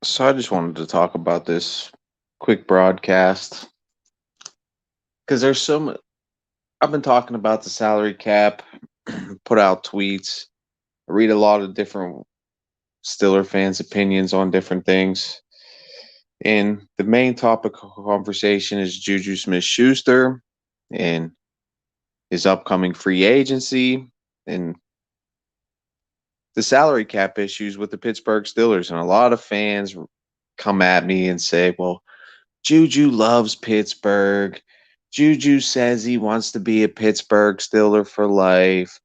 So I just wanted to talk about this quick broadcast because I've been talking about the salary cap, put out tweets, I read a lot of different Stiller fans' opinions on different things. And the main topic of conversation is JuJu Smith-Schuster and his upcoming free agency and the salary cap issues with the Pittsburgh Steelers. And a lot of fans come at me and say, well, Juju loves Pittsburgh. Juju says he wants to be a Pittsburgh Steeler for life.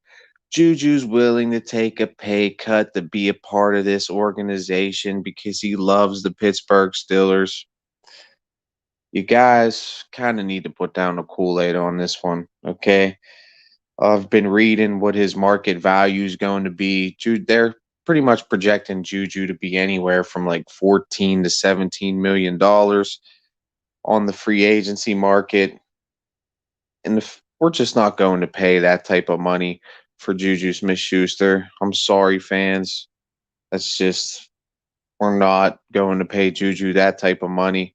Juju's willing to take a pay cut to be a part of this organization because he loves the Pittsburgh Steelers. You guys kind of need to put down the Kool-Aid on this one, okay? I've been reading what his market value is going to be. They're pretty much projecting Juju to be anywhere from like 14 to $17 million on the free agency market. And if we're just not going to pay that type of money for Juju Smith Schuster, I'm sorry, fans. That's just, we're not going to pay Juju that type of money.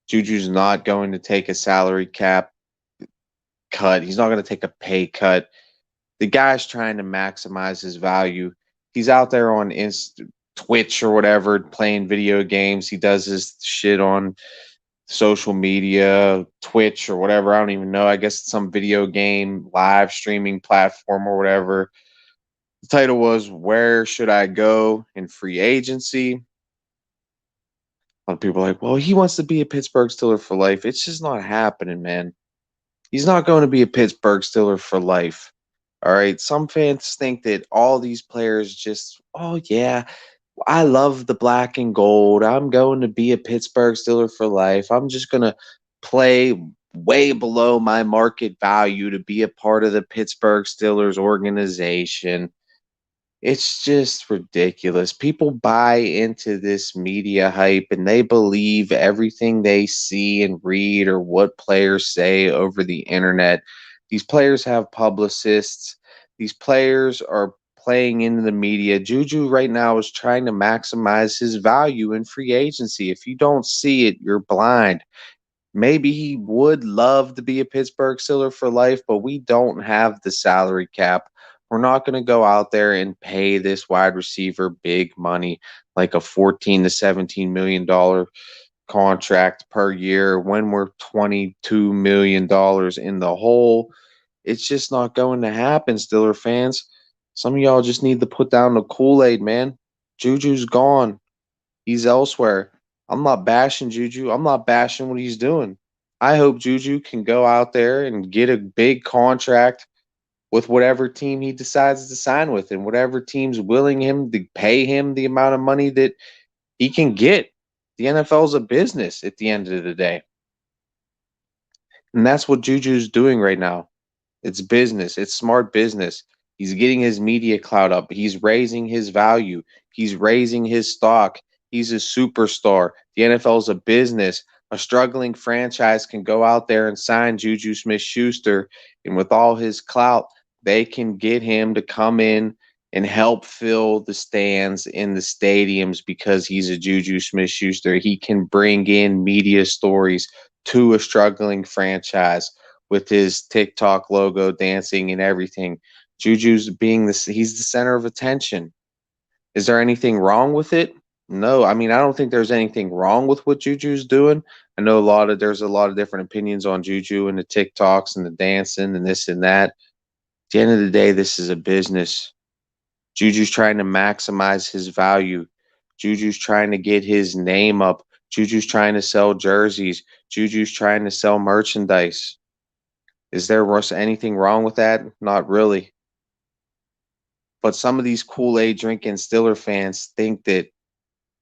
Juju's not going to take a salary cap cut. He's not going to take a pay cut. The guy's trying to maximize his value. He's out there on Twitch or whatever playing video games. He does his shit on social media, Twitch or whatever. I don't even know. I guess it's some video game live streaming platform or whatever. The title was Where Should I Go in Free Agency? A lot of people are like, well, he wants to be a Pittsburgh Steeler for life. It's just not happening, man. He's not going to be a Pittsburgh Steeler for life. All right. Some fans think that all these players just, oh, yeah, I love the black and gold. I'm going to be a Pittsburgh Steeler for life. I'm just going to play way below my market value to be a part of the Pittsburgh Steelers organization. It's just ridiculous. People buy into this media hype and they believe everything they see and read or what players say over the internet. These players have publicists. These players are playing into the media. Juju right now is trying to maximize his value in free agency. If you don't see it, you're blind. Maybe he would love to be a Pittsburgh Steeler for life, but we don't have the salary cap. We're not going to go out there and pay this wide receiver big money like a 14 to 17 million dollar contract per year when we're 22 million dollars in the hole. It's just not going to happen, Steeler fans. Some of y'all just need to put down the Kool-Aid, man. Juju's gone. He's elsewhere. I'm not bashing Juju. I'm not bashing what he's doing. I hope Juju can go out there and get a big contract with whatever team he decides to sign with and whatever team's willing him to pay him the amount of money that he can get. The NFL's a business at the end of the day. And that's what Juju's doing right now. It's business. It's smart business. He's getting his media clout up. He's raising his value. He's raising his stock. He's a superstar. The NFL is a business. A struggling franchise can go out there and sign Juju Smith Schuster, and with all his clout, they can get him to come in and help fill the stands in the stadiums because he's a Juju Smith Schuster. He can bring in media stories to a struggling franchise with his TikTok logo dancing and everything. Juju's being this, he's the center of attention. Is there anything wrong with it? No. I mean, I don't think there's anything wrong with what Juju's doing. I know there's a lot of different opinions on Juju and the TikToks and the dancing and this and that. At the end of the day, this is a business. Juju's trying to maximize his value. Juju's trying to get his name up. Juju's trying to sell jerseys. Juju's trying to sell merchandise. Is there anything wrong with that? Not really. But some of these Kool-Aid drinking Stiller fans think that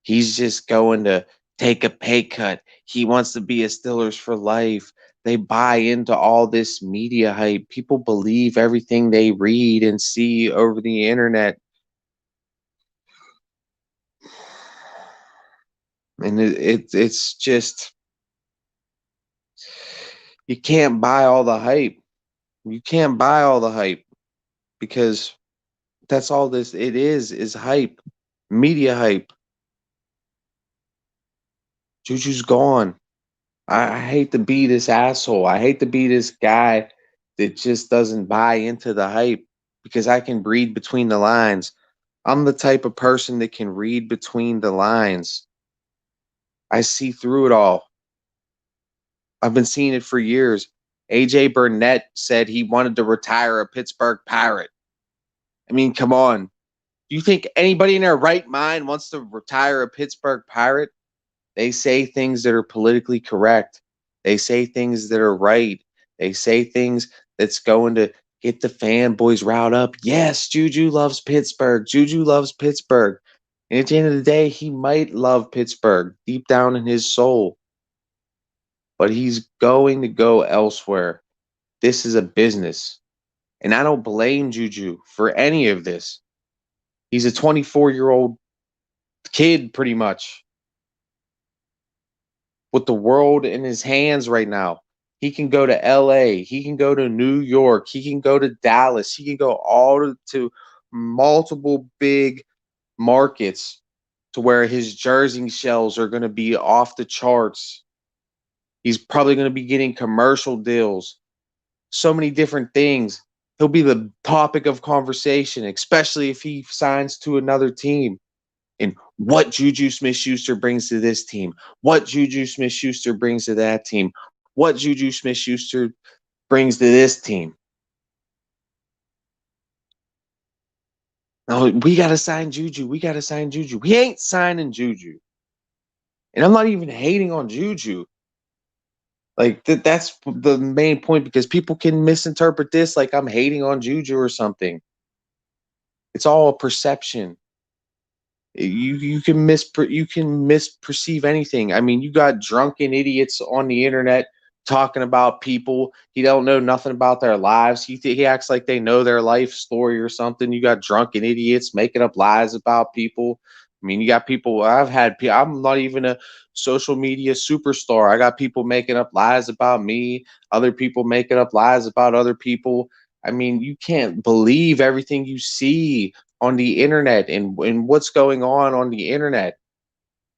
he's just going to take a pay cut. He wants to be a Steelers for life. They buy into all this media hype. People believe everything they read and see over the internet. And it's just, you can't buy all the hype. You can't buy all the hype because that's all this it is hype, media hype. Juju's gone. I hate to be this asshole. I hate to be this guy that just doesn't buy into the hype because I can read between the lines. I'm the type of person that can read between the lines. I see through it all. I've been seeing it for years. AJ Burnett said he wanted to retire a Pittsburgh Pirate. I mean, come on. Do you think anybody in their right mind wants to retire a Pittsburgh Pirate? They say things that are politically correct. They say things that are right. They say things that's going to get the fanboys riled up. Yes, Juju loves Pittsburgh. Juju loves Pittsburgh. And at the end of the day, he might love Pittsburgh deep down in his soul, but he's going to go elsewhere. This is a business. And I don't blame Juju for any of this. He's a 24-year-old kid, pretty much, with the world in his hands right now. He can go to LA, he can go to New York, he can go to Dallas, he can go all to multiple big markets to where his jersey shells are going to be off the charts. He's probably going to be getting commercial deals, so many different things. He'll be the topic of conversation, especially if he signs to another team. And what JuJu Smith-Schuster brings to this team, what JuJu Smith-Schuster brings to that team, what JuJu Smith-Schuster brings to this team. No, we got to sign JuJu. We got to sign JuJu. We ain't signing JuJu. And I'm not even hating on JuJu. Like, that's the main point, because people can misinterpret this like I'm hating on JuJu or something. It's all a perception. You can misperceive anything. I mean, you got drunken idiots on the internet talking about people. He don't know nothing about their lives. He acts like they know their life story or something. You got drunken idiots making up lies about people. I mean, you got people. I'm not even a social media superstar. I got people making up lies about me. Other people making up lies about other people. I mean, you can't believe everything you see on the internet and what's going on the internet.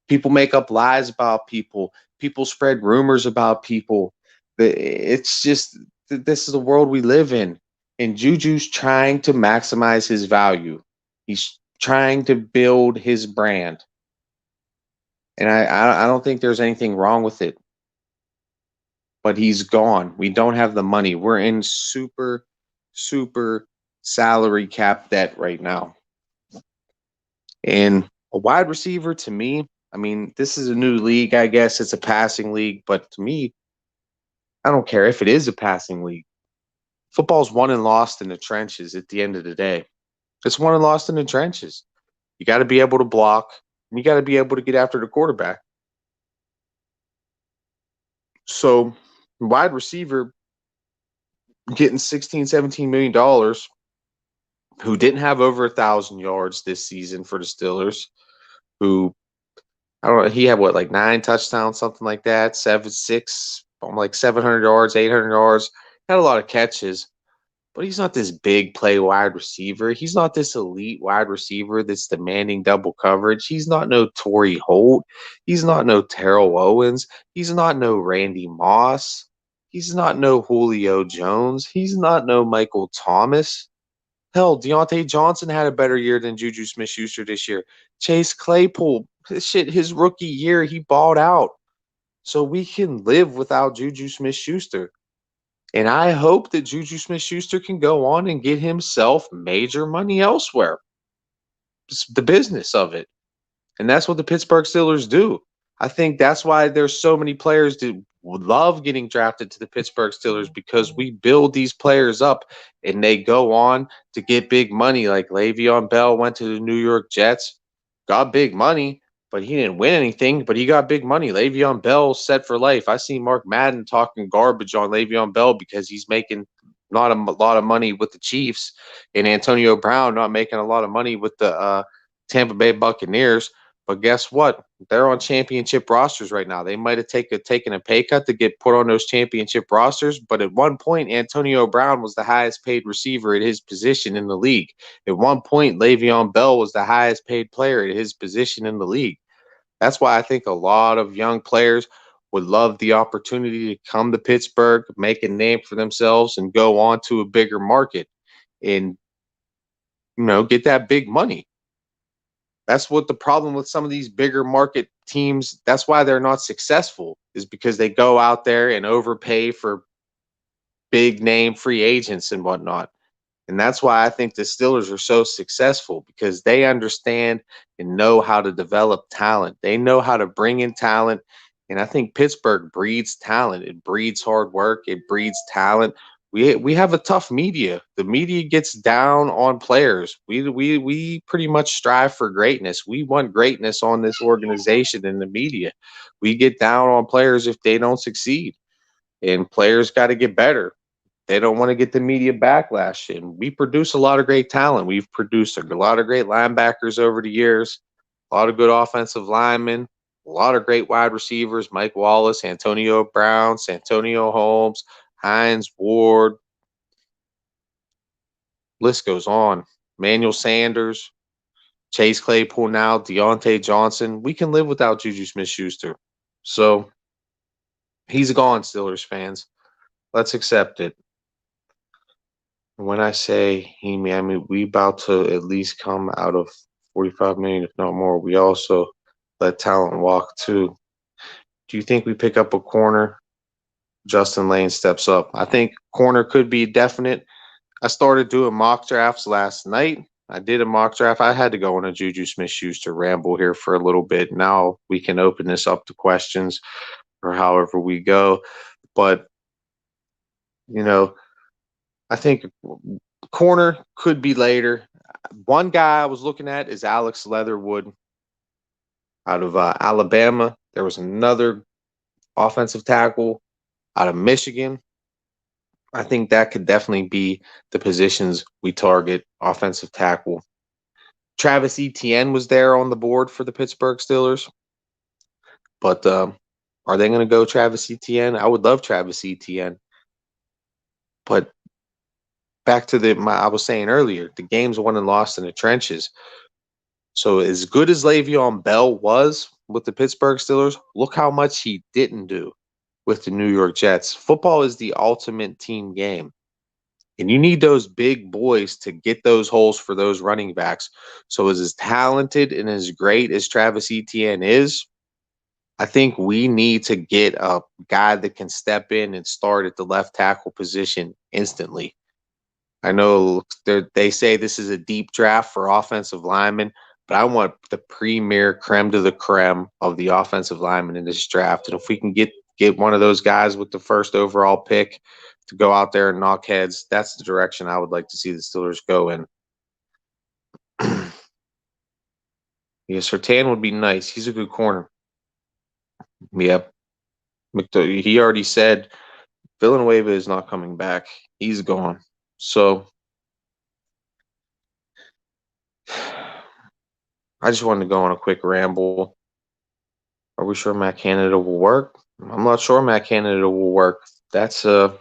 People make up lies about people. People spread rumors about people. It's just, this is the world we live in. And Juju's trying to maximize his value. He's trying to build his brand. And I don't think there's anything wrong with it. But he's gone. We don't have the money. We're in super, super salary cap debt right now. And a wide receiver, to me, I mean, this is a new league, I guess. It's a passing league, but to me, I don't care if it is a passing league. Football's won and lost in the trenches at the end of the day. It's won and lost in the trenches. You got to be able to block, and you got to be able to get after the quarterback. So, wide receiver getting $16, $17 million, who didn't have over 1,000 yards this season for the Steelers, who, I don't know, he had what, like 9 touchdowns, something like that, 700 yards, 800 yards, had a lot of catches, but he's not this big play wide receiver. He's not this elite wide receiver that's demanding double coverage. He's not no Torrey Holt. He's not no Terrell Owens. He's not no Randy Moss. He's not no Julio Jones. He's not no Michael Thomas. Hell, Deontay Johnson had a better year than JuJu Smith-Schuster this year. Chase Claypool, his rookie year, he balled out. So we can live without JuJu Smith-Schuster. And I hope that JuJu Smith-Schuster can go on and get himself major money elsewhere. It's the business of it. And that's what the Pittsburgh Steelers do. I think that's why there's so many players that would love getting drafted to the Pittsburgh Steelers, because we build these players up and they go on to get big money. Like Le'Veon Bell went to the New York Jets, got big money, but he didn't win anything, but he got big money. Le'Veon Bell set for life. I see Mark Madden talking garbage on Le'Veon Bell because he's making not a lot of money with the Chiefs, and Antonio Brown not making a lot of money with the Tampa Bay Buccaneers. But guess what? They're on championship rosters right now. They might have taken a pay cut to get put on those championship rosters, but at one point, Antonio Brown was the highest paid receiver at his position in the league. At one point, Le'Veon Bell was the highest paid player at his position in the league. That's why I think a lot of young players would love the opportunity to come to Pittsburgh, make a name for themselves, and go on to a bigger market and, get that big money. That's what the problem with some of these bigger market teams, that's why they're not successful, is because they go out there and overpay for big name free agents and whatnot. And that's why I think the Steelers are so successful, because they understand and know how to develop talent. They know how to bring in talent. And I think Pittsburgh breeds talent. It breeds hard work. It breeds talent. We have a tough media. The media gets down on players. We pretty much strive for greatness. We want greatness on this organization in the media. We get down on players if they don't succeed. And players got to get better. They don't want to get the media backlash. And we produce a lot of great talent. We've produced a lot of great linebackers over the years, a lot of good offensive linemen, a lot of great wide receivers: Mike Wallace, Antonio Brown, Santonio Holmes, Hines Ward. List goes on. Manuel Sanders, Chase Claypool now, Deontay Johnson. We can live without JuJu Smith-Schuster. So he's gone, Steelers fans. Let's accept it. When I say he, I mean we about to at least come out of 45 million, if not more. We also let talent walk too. Do you think we pick up a corner? Justin Lane steps up. I think corner could be definite. I started doing mock drafts last night. I did a mock draft. I had to go on a JuJu Smith-Schuster ramble here for a little bit. Now we can open this up to questions or however we go. But, I think corner could be later. One guy I was looking at is Alex Leatherwood out of Alabama. There was another offensive tackle out of Michigan. I think that could definitely be the positions we target: offensive tackle. Travis Etienne was there on the board for the Pittsburgh Steelers, but are they going to go Travis Etienne? I would love Travis Etienne, but back to I was saying earlier, the game's won and lost in the trenches. So as good as Le'Veon Bell was with the Pittsburgh Steelers, look how much he didn't do with the New York Jets. Football is the ultimate team game. And you need those big boys to get those holes for those running backs. So as talented and as great as Travis Etienne is, I think we need to get a guy that can step in and start at the left tackle position instantly. I know they say this is a deep draft for offensive linemen, but I want the premier creme de la creme of the offensive linemen in this draft. And if we can get one of those guys with the first overall pick to go out there and knock heads, that's the direction I would like to see the Steelers go in. Yeah, Surtain would be nice. He's a good corner. Yep. He already said Villanueva is not coming back. He's gone. So I just wanted to go on a quick ramble. Are we sure Matt Canada will work? I'm not sure Matt Canada will work. That's going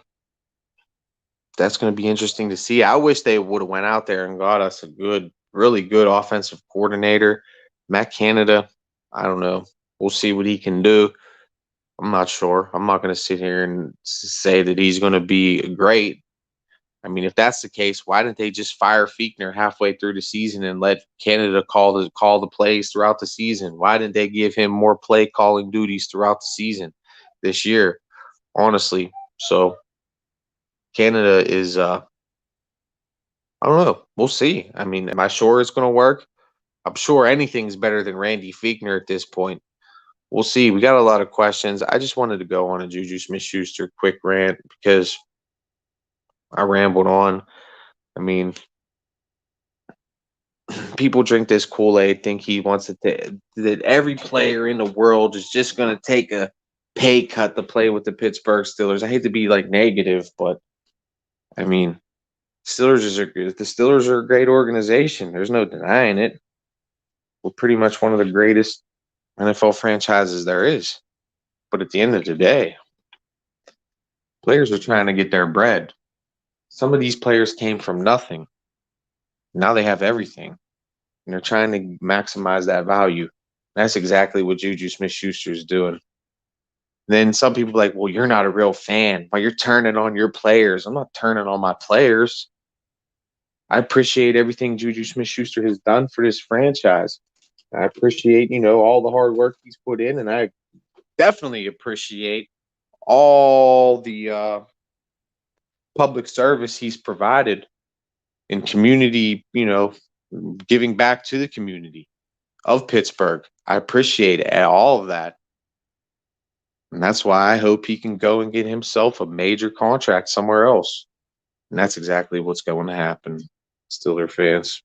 to be interesting to see. I wish they would have went out there and got us a good, really good offensive coordinator. Matt Canada, I don't know. We'll see what he can do. I'm not sure. I'm not going to sit here and say that he's going to be great. I mean, if that's the case, why didn't they just fire Fiechner halfway through the season and let Canada call the plays throughout the season? Why didn't they give him more play calling duties throughout the season this year? Honestly, so Canada is I don't know. We'll see. I mean, am I sure it's going to work? I'm sure anything's better than Randy Fiechner at this point. We'll see. We got a lot of questions. I just wanted to go on a JuJu Smith-Schuster quick rant because I rambled on. I mean, people drink this koolaide, think he wants that every player in the world is just going to take a pay cut to play with the Pittsburgh Steelers. I hate to be like negative, but I mean, the Steelers are a great organization. There's no denying it. We're pretty much one of the greatest NFL franchises there is. But at the end of the day, players are trying to get their bread. Some of these players came from nothing. Now they have everything. And they're trying to maximize that value. That's exactly what JuJu Smith-Schuster is doing. Then some people are like, well, you're not a real fan. Well, you're turning on your players. I'm not turning on my players. I appreciate everything JuJu Smith-Schuster has done for this franchise. I appreciate, all the hard work he's put in, and I definitely appreciate all the public service he's provided in community, giving back to the community of Pittsburgh. I appreciate all of that. And that's why I hope he can go and get himself a major contract somewhere else. And that's exactly what's going to happen, Steeler fans.